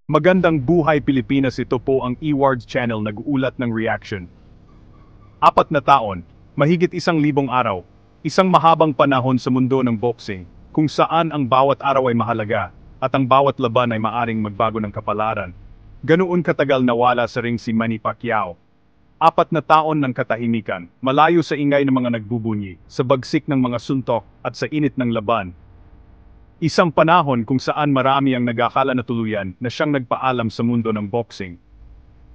Magandang buhay Pilipinas, ito po ang Ewards Channel nag-uulat ng reaction. 4 na taon, mahigit 1,000 araw, isang mahabang panahon sa mundo ng boxing, kung saan ang bawat araw ay mahalaga, at ang bawat laban ay maaring magbago ng kapalaran. Ganoon katagal nawala sa ring si Manny Pacquiao. 4 na taon ng katahimikan, malayo sa ingay ng mga nagbubunyi, sa bagsik ng mga suntok, at sa init ng laban. Isang panahon kung saan marami ang nag-akala na tuluyan na siyang nagpaalam sa mundo ng boxing.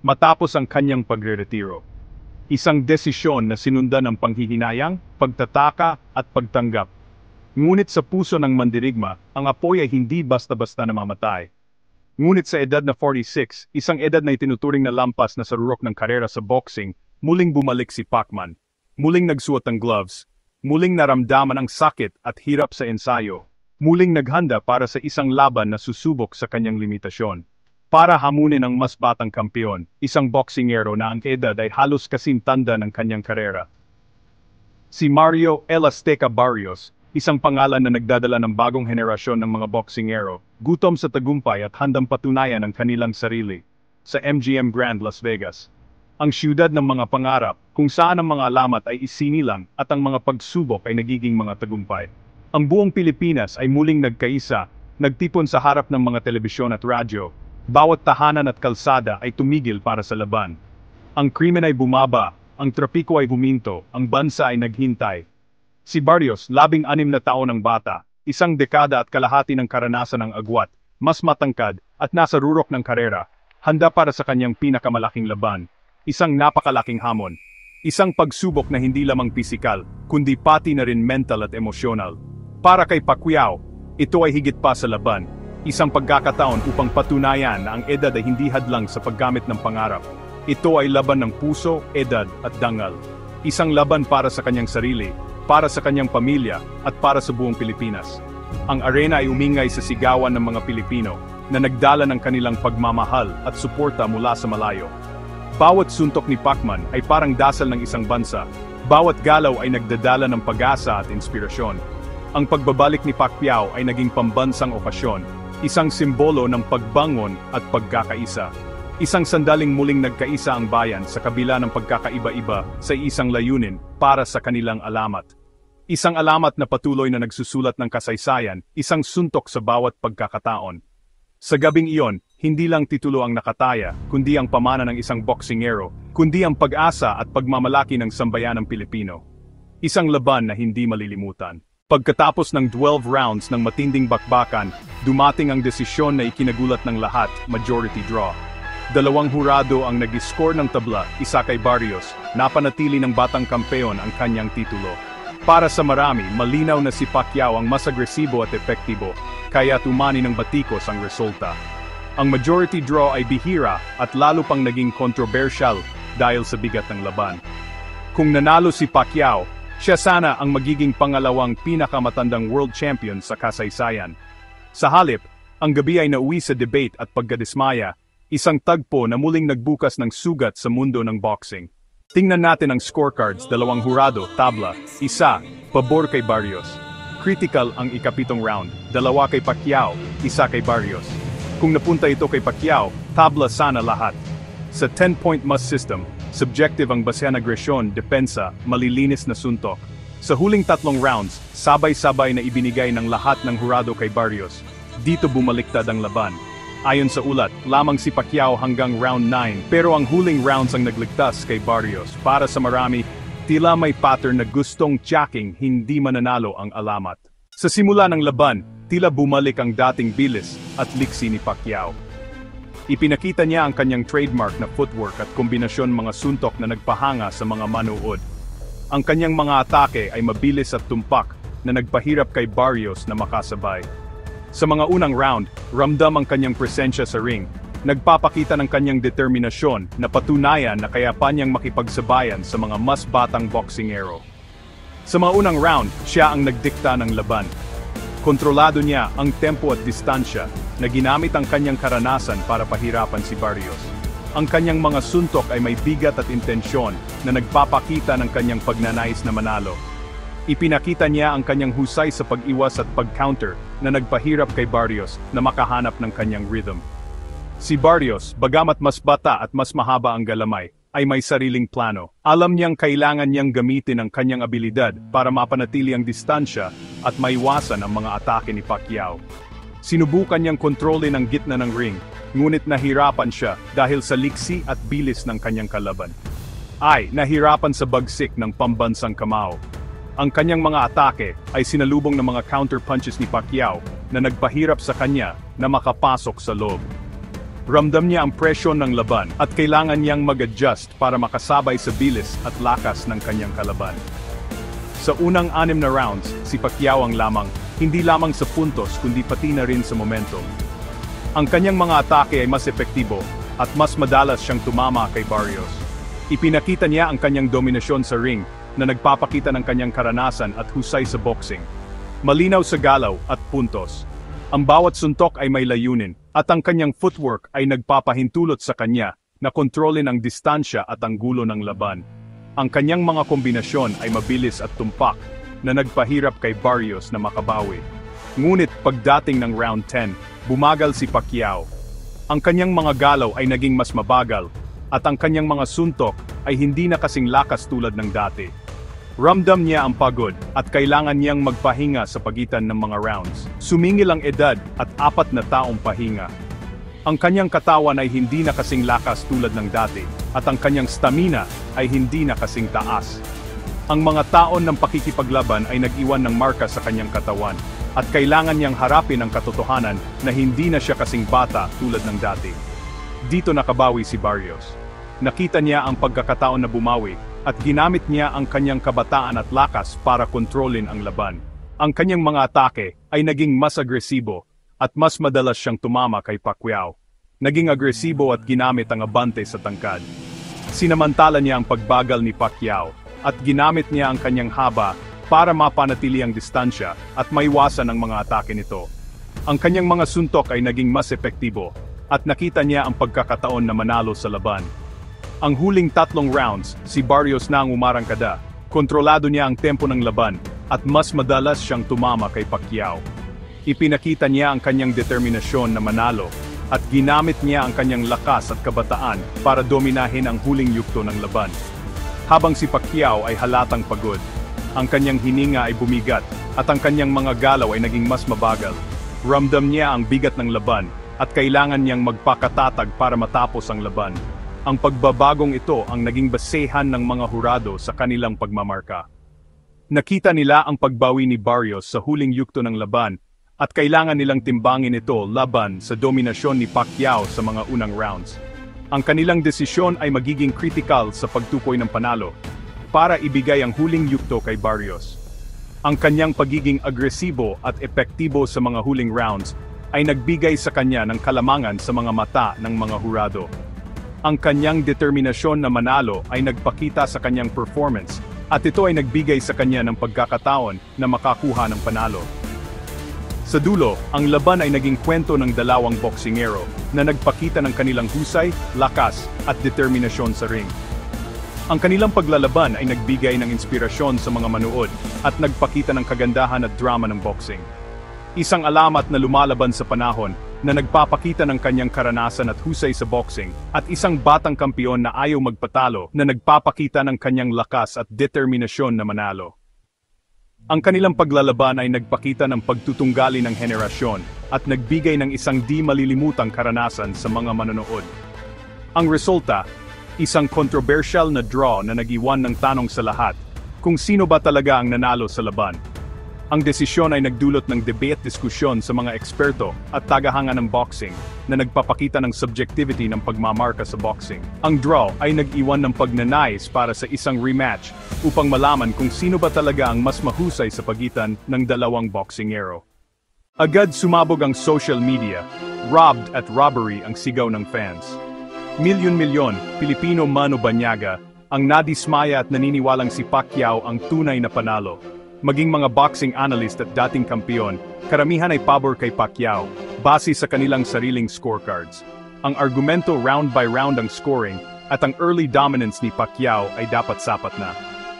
Matapos ang kanyang pagre-retiro. Isang desisyon na sinundan ng panghihinayang, pagtataka at pagtanggap. Ngunit sa puso ng mandirigma, ang apoy ay hindi basta-basta namamatay. Ngunit sa edad na 46, isang edad na itinuturing na lampas na sa rurok ng karera sa boxing, muling bumalik si Pacman. Muling nagsuot ng gloves. Muling naramdaman ang sakit at hirap sa ensayo. Muling naghanda para sa isang laban na susubok sa kanyang limitasyon. Para hamunin ang mas batang kampeon, isang boksingero na ang edad ay halos kasing tanda ng kanyang karera. Si Mario El Azteca Barrios, isang pangalan na nagdadala ng bagong henerasyon ng mga boksingero, gutom sa tagumpay at handang patunayan ang kanilang sarili. Sa MGM Grand Las Vegas. Ang siyudad ng mga pangarap, kung saan ang mga alamat ay isinilang at ang mga pagsubok ay nagiging mga tagumpay. Ang buong Pilipinas ay muling nagkaisa, nagtipon sa harap ng mga telebisyon at radyo. Bawat tahanan at kalsada ay tumigil para sa laban. Ang krimen ay bumaba, ang trapiko ay huminto, ang bansa ay naghintay. Si Barrios, 16 na taon ng bata, isang dekada at kalahati ng karanasan ng agwat, mas matangkad, at nasa rurok ng karera, handa para sa kanyang pinakamalaking laban. Isang napakalaking hamon. Isang pagsubok na hindi lamang pisikal, kundi pati na rin mental at emosyonal. Para kay Pacquiao, ito ay higit pa sa laban, isang pagkakataon upang patunayan na ang edad ay hindi hadlang sa paggamit ng pangarap. Ito ay laban ng puso, edad at dangal. Isang laban para sa kanyang sarili, para sa kanyang pamilya, at para sa buong Pilipinas. Ang arena ay umingay sa sigawan ng mga Pilipino na nagdala ng kanilang pagmamahal at suporta mula sa malayo. Bawat suntok ni Pacman ay parang dasal ng isang bansa. Bawat galaw ay nagdadala ng pag-asa at inspirasyon. Ang pagbabalik ni Pacquiao ay naging pambansang okasyon, isang simbolo ng pagbangon at pagkakaisa. Isang sandaling muling nagkaisa ang bayan sa kabila ng pagkakaiba-iba sa isang layunin para sa kanilang alamat. Isang alamat na patuloy na nagsusulat ng kasaysayan, isang suntok sa bawat pagkakataon. Sa gabing iyon, hindi lang titulo ang nakataya, kundi ang pamana ng isang boksingero, kundi ang pag-asa at pagmamalaki ng sambayanang Pilipino. Isang laban na hindi malilimutan. Pagkatapos ng 12 rounds ng matinding bakbakan, dumating ang desisyon na ikinagulat ng lahat, majority draw. 2 hurado ang nag-score ng tabla, isa kay Barrios, napanatili ng batang kampeon ang kanyang titulo. Para sa marami, malinaw na si Pacquiao ang mas agresibo at epektibo, kaya tumani ng batikos ang resulta. Ang majority draw ay bihira at lalo pang naging controversial dahil sa bigat ng laban. Kung nanalo si Pacquiao, siya sana ang magiging pangalawang pinakamatandang world champion sa kasaysayan. Sa halip, ang gabi ay nauwi sa debate at pagkadismaya, isang tagpo na muling nagbukas ng sugat sa mundo ng boxing. Tingnan natin ang scorecards, 2 hurado, tabla, isa, pabor kay Barrios. Critical ang ikapitong round, 2 kay Pacquiao, isa kay Barrios. Kung napunta ito kay Pacquiao, tabla sana lahat. Sa 10-point must system, subjective ang basehan agresyon, depensa, malilinis na suntok. Sa huling 3 rounds, sabay-sabay na ibinigay ng lahat ng hurado kay Barrios. Dito bumaliktad ang laban. Ayon sa ulat, lamang si Pacquiao hanggang round 9, pero ang huling rounds ang nagligtas kay Barrios. Para sa marami, tila may pattern na gustong tiyaking hindi mananalo ang alamat. Sa simula ng laban, tila bumalik ang dating bilis at liksi ni Pacquiao. Ipinakita niya ang kanyang trademark na footwork at kombinasyon mga suntok na nagpahanga sa mga manood. Ang kanyang mga atake ay mabilis at tumpak na nagpahirap kay Barrios na makasabay. Sa mga unang round, ramdam ang kanyang presensya sa ring. Nagpapakita ng kanyang determinasyon na patunayan na kaya pa niyang makipagsabayan sa mga mas batang boksingero. Sa mga unang round, siya ang nagdikta ng laban. Kontrolado niya ang tempo at distansya na ginamit ang kanyang karanasan para pahirapan si Barrios. Ang kanyang mga suntok ay may bigat at intensyon na nagpapakita ng kanyang pagnanais na manalo. Ipinakita niya ang kanyang husay sa pag-iwas at pag-counter na nagpahirap kay Barrios na makahanap ng kanyang rhythm. Si Barrios, bagamat mas bata at mas mahaba ang galamay, ay may sariling plano. Alam niyang kailangan niyang gamitin ang kanyang abilidad para mapanatili ang distansya at maiwasan ang mga atake ni Pacquiao. Sinubukan niyang kontrolin ang gitna ng ring, ngunit nahirapan siya dahil sa liksi at bilis ng kanyang kalaban. Nahirapan sa bagsik ng pambansang kamao. Ang kanyang mga atake ay sinalubong ng mga counter punches ni Pacquiao na nagpahirap sa kanya na makapasok sa loob. Ramdam niya ang presyon ng laban at kailangan niyang mag-adjust para makasabay sa bilis at lakas ng kanyang kalaban. Sa unang 6 na rounds, si Pacquiao ang lamang, hindi lamang sa puntos kundi pati na rin sa momentum. Ang kanyang mga atake ay mas epektibo at mas madalas siyang tumama kay Barrios. Ipinakita niya ang kanyang dominasyon sa ring na nagpapakita ng kanyang karanasan at husay sa boxing. Malinaw sa galaw at puntos. Ang bawat suntok ay may layunin, at ang kanyang footwork ay nagpapahintulot sa kanya na kontrolin ang distansya at ang gulo ng laban. Ang kanyang mga kombinasyon ay mabilis at tumpak na nagpahirap kay Barrios na makabawi. Ngunit pagdating ng round 10, bumagal si Pacquiao. Ang kanyang mga galaw ay naging mas mabagal, at ang kanyang mga suntok ay hindi na kasing lakas tulad ng dati. Ramdam niya ang pagod at kailangan niyang magpahinga sa pagitan ng mga rounds. Sumingil ang edad at 4 na taong pahinga. Ang kanyang katawan ay hindi na kasing lakas tulad ng dati, at ang kanyang stamina ay hindi na kasing taas. Ang mga taon ng pakikipaglaban ay nag-iwan ng marka sa kanyang katawan, at kailangan niyang harapin ang katotohanan na hindi na siya kasing bata tulad ng dati. Dito nakabawi si Barrios. Nakita niya ang pagkakataon na bumawi, at ginamit niya ang kanyang kabataan at lakas para kontrolin ang laban. Ang kanyang mga atake ay naging mas agresibo, at mas madalas siyang tumama kay Pacquiao. Naging agresibo at ginamit ang abante sa tangkad. Sinamantala niya ang pagbagal ni Pacquiao, at ginamit niya ang kanyang haba para mapanatili ang distansya at maiwasan ang mga atake nito. Ang kanyang mga suntok ay naging mas epektibo, at nakita niya ang pagkakataon na manalo sa laban. Ang huling 3 rounds, si Barrios na ang umarangkada. Kontrolado niya ang tempo ng laban, at mas madalas siyang tumama kay Pacquiao. Ipinakita niya ang kanyang determinasyon na manalo, at ginamit niya ang kanyang lakas at kabataan para dominahin ang huling yugto ng laban. Habang si Pacquiao ay halatang pagod, ang kanyang hininga ay bumigat, at ang kanyang mga galaw ay naging mas mabagal. Ramdam niya ang bigat ng laban, at kailangan niyang magpakatatag para matapos ang laban. Ang pagbabagong ito ang naging basehan ng mga hurado sa kanilang pagmamarka. Nakita nila ang pagbawi ni Barrios sa huling yugto ng laban, at kailangan nilang timbangin ito laban sa dominasyon ni Pacquiao sa mga unang rounds. Ang kanilang desisyon ay magiging kritikal sa pagtukoy ng panalo, para ibigay ang huling yugto kay Barrios. Ang kanyang pagiging agresibo at epektibo sa mga huling rounds ay nagbigay sa kanya ng kalamangan sa mga mata ng mga hurado. Ang kanyang determinasyon na manalo ay nagpakita sa kanyang performance, at ito ay nagbigay sa kanya ng pagkakataon na makakuha ng panalo. Sa dulo, ang laban ay naging kwento ng dalawang boksingero na nagpakita ng kanilang husay, lakas, at determinasyon sa ring. Ang kanilang paglalaban ay nagbigay ng inspirasyon sa mga manood at nagpakita ng kagandahan at drama ng boxing. Isang alamat na lumalaban sa panahon na nagpapakita ng kanyang karanasan at husay sa boxing, at isang batang kampiyon na ayaw magpatalo na nagpapakita ng kanyang lakas at determinasyon na manalo. Ang kanilang paglalaban ay nagpakita ng pagtutunggali ng henerasyon at nagbigay ng isang di malilimutang karanasan sa mga manonood. Ang resulta, isang controversial na draw na nag-iwan ng tanong sa lahat, kung sino ba talaga ang nanalo sa laban. Ang desisyon ay nagdulot ng debate at diskusyon sa mga eksperto at tagahanga ng boxing na nagpapakita ng subjectivity ng pagmamarka sa boxing. Ang draw ay nag-iwan ng pagnanais para sa isang rematch upang malaman kung sino ba talaga ang mas mahusay sa pagitan ng dalawang boksingero. Agad sumabog ang social media, robbed at robbery ang sigaw ng fans. Milyon-milyon, Pilipino man o banyaga, ang nadismaya at naniniwalang si Pacquiao ang tunay na panalo. Maging mga boxing analyst at dating kampiyon, karamihan ay pabor kay Pacquiao, base sa kanilang sariling scorecards. Ang argumento round by round ang scoring, at ang early dominance ni Pacquiao ay dapat sapat na.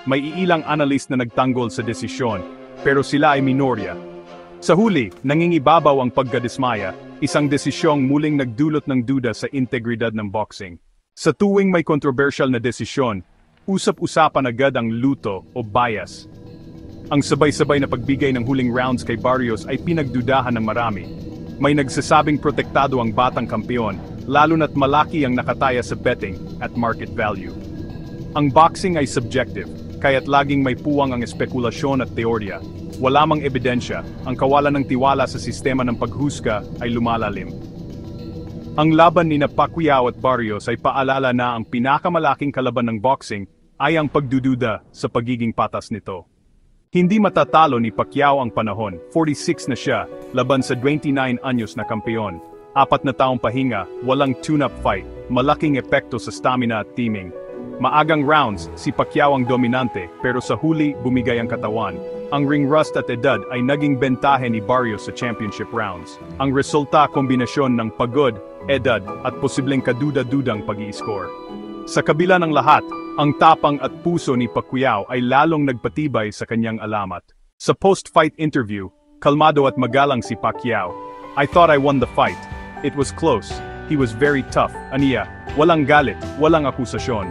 May iilang analyst na nagtanggol sa desisyon, pero sila ay minorya. Sa huli, nangingibabaw ang pagkadismaya, isang desisyong muling nagdulot ng duda sa integridad ng boxing. Sa tuwing may kontrobersyal na desisyon, usap-usapan agad ang luto o bias. Ang sabay-sabay na pagbigay ng huling rounds kay Barrios ay pinagdudahan ng marami. May nagsasabing protektado ang batang kampeon, lalo na't malaki ang nakataya sa betting at market value. Ang boxing ay subjective, kaya't laging may puwang ang espekulasyon at teorya. Wala mang ebidensya, ang kawalan ng tiwala sa sistema ng paghusga ay lumalalim. Ang laban ni Pacquiao at Barrios ay paalala na ang pinakamalaking kalaban ng boxing ay ang pagdududa sa pagiging patas nito. Hindi matatalo ni Pacquiao ang panahon, 46 na siya, laban sa 29 anyos na kampeon. 4 na taong pahinga, walang tune-up fight, malaking epekto sa stamina at teaming. Maagang rounds, si Pacquiao ang dominante, pero sa huli bumigay ang katawan. Ang ring rust at edad ay naging bentahe ni Barrios sa championship rounds. Ang resulta kombinasyon ng pagod, edad, at posibleng kaduda-dudang pag-i-score. Sa kabila ng lahat, ang tapang at puso ni Pacquiao ay lalong nagpatibay sa kanyang alamat. Sa post-fight interview, kalmado at magalang si Pacquiao. "I thought I won the fight. It was close. He was very tough." Aniya, walang galit, walang akusasyon.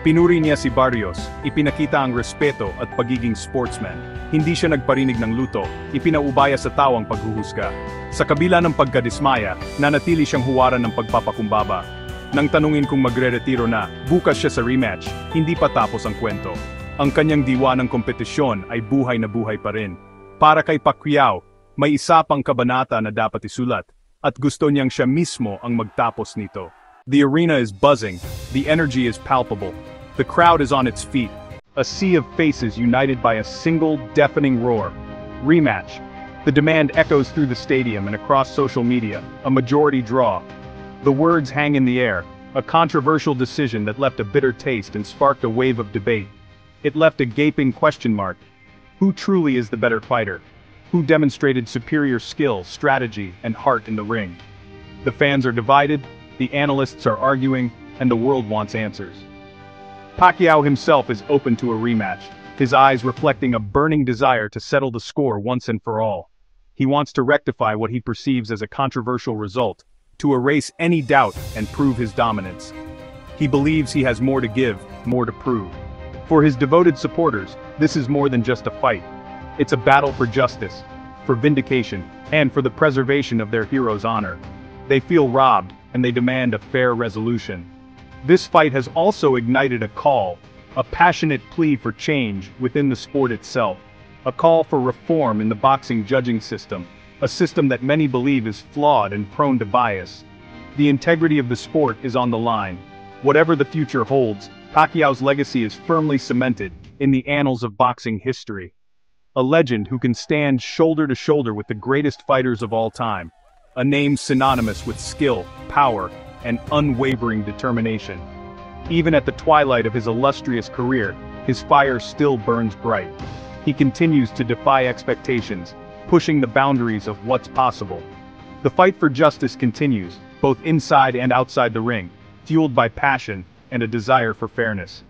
Pinuri niya si Barrios, ipinakita ang respeto at pagiging sportsman. Hindi siya nagparinig ng luto, ipinaubaya sa tao ang paghuhusga. Sa kabila ng pagkadismaya, nanatili siyang huwaran ng pagpapakumbaba. Nang tanungin kung magre-retiro na, bukas siya sa rematch, hindi pa tapos ang kwento. Ang kanyang diwa ng kompetisyon ay buhay na buhay pa rin. Para kay Pacquiao, may isa pang kabanata na dapat isulat, at gusto niyang siya mismo ang magtapos nito. The arena is buzzing, the energy is palpable. The crowd is on its feet. A sea of faces united by a single deafening roar. Rematch. The demand echoes through the stadium and across social media, a majority draw. The words hang in the air, a controversial decision that left a bitter taste and sparked a wave of debate. It left a gaping question mark. Who truly is the better fighter? Who demonstrated superior skill, strategy, and heart in the ring? The fans are divided, the analysts are arguing, and the world wants answers. Pacquiao himself is open to a rematch, his eyes reflecting a burning desire to settle the score once and for all. He wants to rectify what he perceives as a controversial result, to erase any doubt and prove his dominance. He believes he has more to give, more to prove. For his devoted supporters, this is more than just a fight. It's a battle for justice, for vindication, and for the preservation of their hero's honor. They feel robbed, and they demand a fair resolution. This fight has also ignited a call, a passionate plea for change within the sport itself, a call for reform in the boxing judging system, a system that many believe is flawed and prone to bias. The integrity of the sport is on the line. Whatever the future holds, Pacquiao's legacy is firmly cemented in the annals of boxing history. A legend who can stand shoulder to shoulder with the greatest fighters of all time. A name synonymous with skill, power, and unwavering determination. Even at the twilight of his illustrious career, his fire still burns bright. He continues to defy expectations, pushing the boundaries of what's possible. The fight for justice continues, both inside and outside the ring, fueled by passion and a desire for fairness.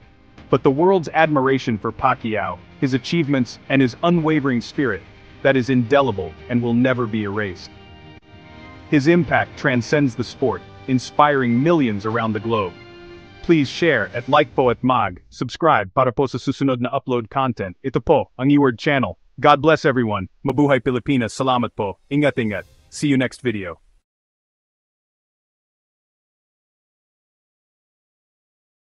But the world's admiration for Pacquiao, his achievements, and his unwavering spirit, that is indelible and will never be erased. His impact transcends the sport, inspiring millions around the globe. Please share at like po at subscribe para po sa susunod na upload content. Ito po, ang E-Word channel. God bless everyone. Mabuhay Pilipinas. Salamat po. Ingat-ingat. See you next video.